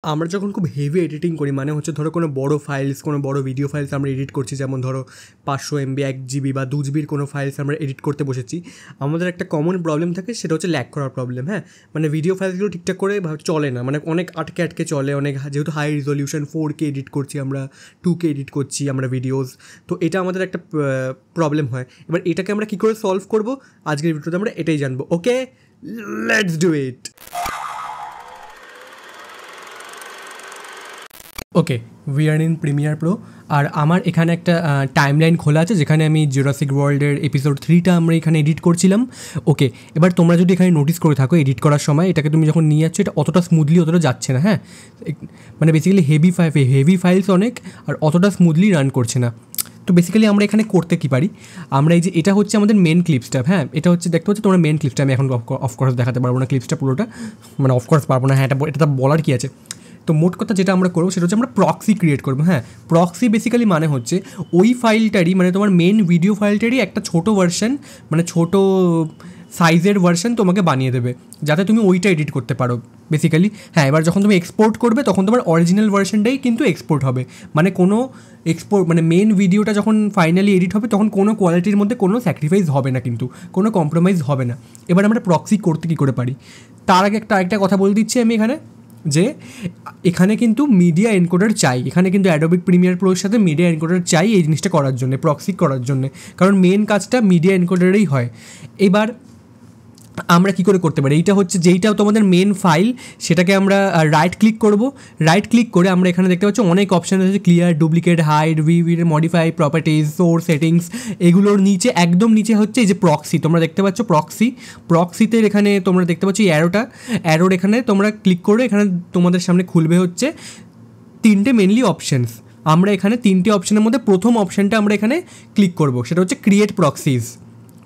আমরা যখন খুব হেভি এডিটিং করি মানে হচ্ছে ধরো কোনো বড় ফাইলস, কোনো বড় ভিডিও ফাইলস আমরা এডিট করছি, যেমন ধরো 500 MB 1 GB বা 2 GB কোনো ফাইলস আমরা এডিট করতে বসেছি, আমাদের একটা কমন প্রবলেম থাকে, সেটা হচ্ছে ল্যাগ করার প্রবলেম। হ্যাঁ, মানে ভিডিও ফাইলসগুলো ঠিকঠাক করে চলে না, মানে অনেক আটকে আটকে চলে, অনেক যেহেতু হাই রিজলিউশন 4K এডিট করছি আমরা, 2K এডিট করছি আমরা ভিডিওস, তো এটা আমাদের একটা প্রবলেম হয়। এবার এটাকে আমরা কী করে সলভ করবো, আজকের ভিডিওতে আমরা এটাই জানবো। Okay, let's do it. Okay, we are in Premiere Pro, আর আমার এখানে একটা টাইমলাইন খোলা আছে যেখানে আমি জুরাসিক ওয়ার্ল্ডের এপিসোড 3টা আমরা এখানে এডিট করছিলাম। ওকে, এবার তোমরা যদি এখানে নোটিস করে থাকো এডিট করার সময় এটাকে তুমি যখন নিয়ে যাচ্ছ এটা অতটা স্মুথলি অতটা যাচ্ছে না। হ্যাঁ, মানে বেসিক্যালি হেভি ফাইলস অনেক, আর অতটা স্মুথলি রান করছে না। তো বেসিক্যালি আমরা এখানে করতে কী পারি, আমরা এই যে এটা হচ্ছে আমাদের মেন ক্লিপসটা। হ্যাঁ, এটা হচ্ছে দেখতে পাচ্ছি তোমরা মেন ক্লিপসটা, আমি এখন অফকোর্স দেখাতে পারবো না ক্লিপসটা পুরোটা, মানে অফকোর্স পারবো না। হ্যাঁ, এটা বলার কী আছে। তো মোট কথা যেটা আমরা করবো সেটা হচ্ছে আমরা প্রক্সি ক্রিয়েট করবো। হ্যাঁ, প্রক্সি বেসিক্যালি মানে হচ্ছে ওই ফাইলটারই, মানে তোমার মেন ভিডিও ফাইলটারই একটা ছোটো ভার্সন, মানে ছোটো সাইজের ভার্সন তোমাকে বানিয়ে দেবে যাতে তুমি ওইটা এডিট করতে পারো বেসিক্যালি। হ্যাঁ, এবার যখন তুমি এক্সপোর্ট করবে তখন তোমার অরিজিনাল ভার্সনটাই কিন্তু এক্সপোর্ট হবে, মানে কোনো মানে মেন ভিডিওটা যখন ফাইনালি এডিট হবে তখন কোনো কোয়ালিটির মধ্যে কোনো স্যাক্রিফাইস হবে না, কিন্তু কোনো কম্প্রোমাইজ হবে না। এবার আমরা প্রক্সি করতে কী করে পারি, তার আগে আরেকটা কথা বলে দিচ্ছি আমি এখানে, যে এখানে কিন্তু মিডিয়া এনকোডার চাই, এখানে কিন্তু অ্যাডোবি প্রিমিয়ার প্রোর সাথে মিডিয়া এনকোডার চাই এই জিনিসটা করার জন্য, প্রক্সি করার জন্য, কারণ মেন কাজটা মিডিয়া এনকোডারেই হয়। এবার আমরা কী করে করতে পারি, এইটা হচ্ছে যেইটাও তোমাদের মেন ফাইল, সেটাকে আমরা রাইট ক্লিক করব। রাইট ক্লিক করে আমরা এখানে দেখতে পাচ্ছি অনেক অপশান আছে, clear, duplicate, hide, modify, properties, source, settings, এগুলোর নিচে একদম নিচে হচ্ছে এই যে প্রক্সি, তোমরা দেখতে পাচ্ছ প্রক্সিতে এখানে তোমরা দেখতে পাচ্ছ অ্যারোর এখানে তোমরা ক্লিক করে এখানে তোমাদের সামনে খুলবে হচ্ছে 3টে মেনলি অপশানস। আমরা এখানে 3টে অপশানের মধ্যে প্রথম অপশানটা আমরা এখানে ক্লিক করব, সেটা হচ্ছে ক্রিয়েট প্রক্সিস।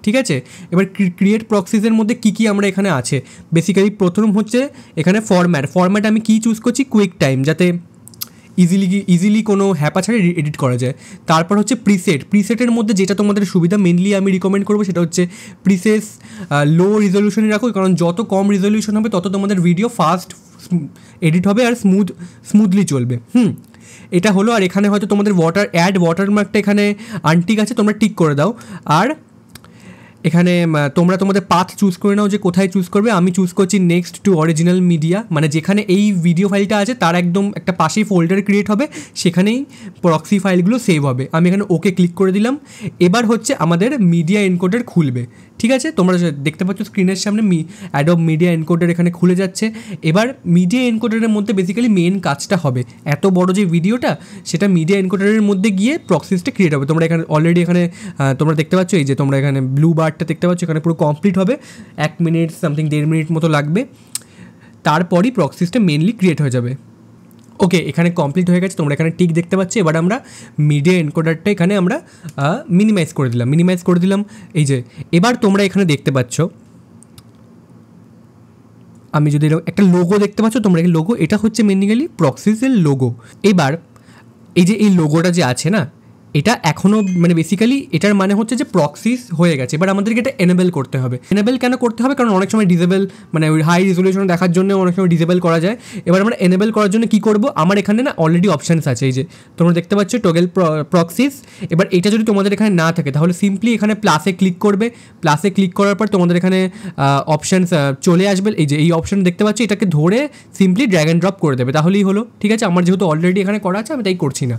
ঠিক আছে, এবার ক্রিয়েট প্রক্সিসের মধ্যে কী কী আমরা এখানে আছে, বেসিক্যালি প্রথম হচ্ছে এখানে ফরম্যাট আমি কী চুজ করছি, কুইক টাইম, যাতে ইজিলি কোনো হ্যাপা ছাড়া এডিট করা যায়। তারপর হচ্ছে প্রিসেটের মধ্যে যেটা তোমাদের সুবিধা মেনলি আমি রিকমেন্ড করবো সেটা হচ্ছে প্রিসেস লো রিজলিউশনে রাখো, কারণ যত কম রিজলিউশন হবে তত তোমাদের ভিডিও ফাস্ট এডিট হবে আর স্মুথলি চলবে। এটা হলো। আর এখানে হয়তো তোমাদের ওয়াটারমার্কটা এখানে আনটিক আছে, তোমরা টিক করে দাও। আর এখানে তোমরা তোমাদের পাথ চুজ করে নাও যে কোথায় চুজ করবে। আমি চুজ করছি নেক্সট টু অরিজিনাল মিডিয়া, মানে যেখানে এই ভিডিও ফাইলটা আছে তার একদম একটা পাশেই ফোল্ডার ক্রিয়েট হবে, সেখানেই প্রক্সি ফাইলগুলো সেভ হবে। আমি এখানে ওকে ক্লিক করে দিলাম। এবার হচ্ছে আমাদের মিডিয়া এনকোডার খুলবে। ঠিক আছে, তোমরা দেখতে পাচ্ছ স্ক্রিনের সামনে অ্যাডোব মিডিয়া এনকোডার এখানে খুলে যাচ্ছে। এবার মিডিয়া এনকোডারের মধ্যে বেসিক্যালি মেন কাজটা হবে, এত বড় যে ভিডিওটা সেটা মিডিয়া এনকোডারের মধ্যে গিয়ে প্রক্সিসটা ক্রিয়েট হবে। তোমরা এখানে অলরেডি এখানে তোমরা দেখতে পাচ্ছ এই যে তোমরা এখানে ব্লু বারটা দেখতে পাচ্ছ, এখানে পুরো কমপ্লিট হবে, 1 মিনিট সামথিং 1.5 মিনিট মতো লাগবে, তারপরই প্রক্সিসটা মেনলি ক্রিয়েট হয়ে যাবে। ওকে, এখানে কমপ্লিট হয়ে গেছে, তোমরা এখানে টিক দেখতে পাচ্ছ। এবার আমরা মিডিয়া এনকোডারটা এখানে আমরা মিনিমাইজ করে দিলাম। এই যে এবার তোমরা এখানে দেখতে পাচ্ছ, আমি যদি একটা লোগো দেখতে পাচ্ছ, তোমরা এই লোগো, এটা হচ্ছে মেনলি প্রক্সিসের লোগো। এবার এই যে এই লোগোটা যে আছে না, এটা এখনও মানে বেসিক্যালি এটার মানে হচ্ছে যে প্রক্সিস হয়ে গেছে। এবার আমাদেরকে এটা এনেবেল করতে হবে। এনেবেল কেন করতে হবে, কারণ অনেক সময় ডিসেবল, মানে ওই হাই রেজলিউশন দেখার জন্য অনেক সময় ডিসেবল করা যায়। এবার আমরা এনেবেল করার জন্য কী করবো, আমার এখানে না অলরেডি অপশানস আছে, এই যে তোমরা দেখতে পাচ্ছ টগল প্রক্সিস। এবার এটা যদি তোমাদের এখানে না থাকে তাহলে সিম্পলি এখানে প্লাসে ক্লিক করবে। প্লাসে ক্লিক করার পর তোমাদের এখানে অপশানস চলে আসবে। এই যে এই অপশান দেখতে পাচ্ছ, এটাকে ধরে সিম্পলি ড্র্যাগ অ্যান্ড ড্রপ করে দেবে, তাহলেই হলো। ঠিক আছে, আমার যেহেতু অলরেডি এখানে করা আছে আমি তাই করছি না।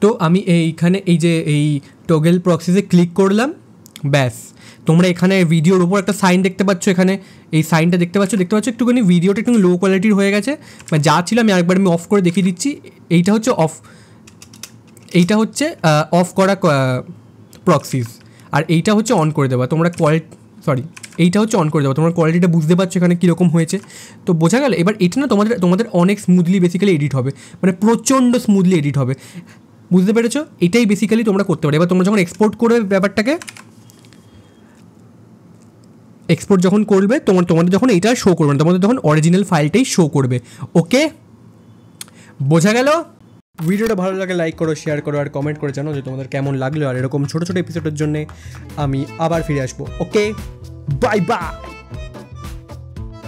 তো আমি এইখানে এই যে এই টগল প্রক্সিসে ক্লিক করলাম, ব্যাস। তোমরা এখানে ভিডিওর উপর একটা সাইন দেখতে পাচ্ছ, এখানে এই সাইনটা দেখতে পাচ্ছ একটুখানি ভিডিওটা একটু লো কোয়ালিটির হয়ে গেছে, মানে যা ছিল আমি আরেকবার অফ করে দেখিয়ে দিচ্ছি। এইটা হচ্ছে অফ করা প্রক্সিস, আর এইটা হচ্ছে অন করে দেওয়া। তোমরা এইটা হচ্ছে অন করে দেওয়া। তোমরা কোয়ালিটিটা বুঝতে পারছো এখানে কীরকম হয়েছে, তো বোঝা গেল। এবার এটা না তোমাদের অনেক স্মুথলি বেসিক্যালি এডিট হবে, মানে প্রচণ্ড স্মুথলি এডিট হবে, বুঝতে পেরেছো? এটাই বেসিক্যালি তোমরা করতে পারো। এবার তোমরা যখন এক্সপোর্ট করবে ব্যাপারটাকে, এক্সপোর্ট যখন করবে তোমাদের যখন এইটা শো করবে না, তোমাদের তখন অরিজিনাল ফাইলটাই শো করবে। ওকে, বোঝা গেল? ভিডিওটা ভালো লাগে লাইক করো, শেয়ার করো, আর কমেন্ট করে জানো যে তোমাদের কেমন লাগলো। আর এরকম ছোটো ছোটো এপিসোডের জন্য আমি আবার ফিরে আসবো। ওকে, বাই বাই।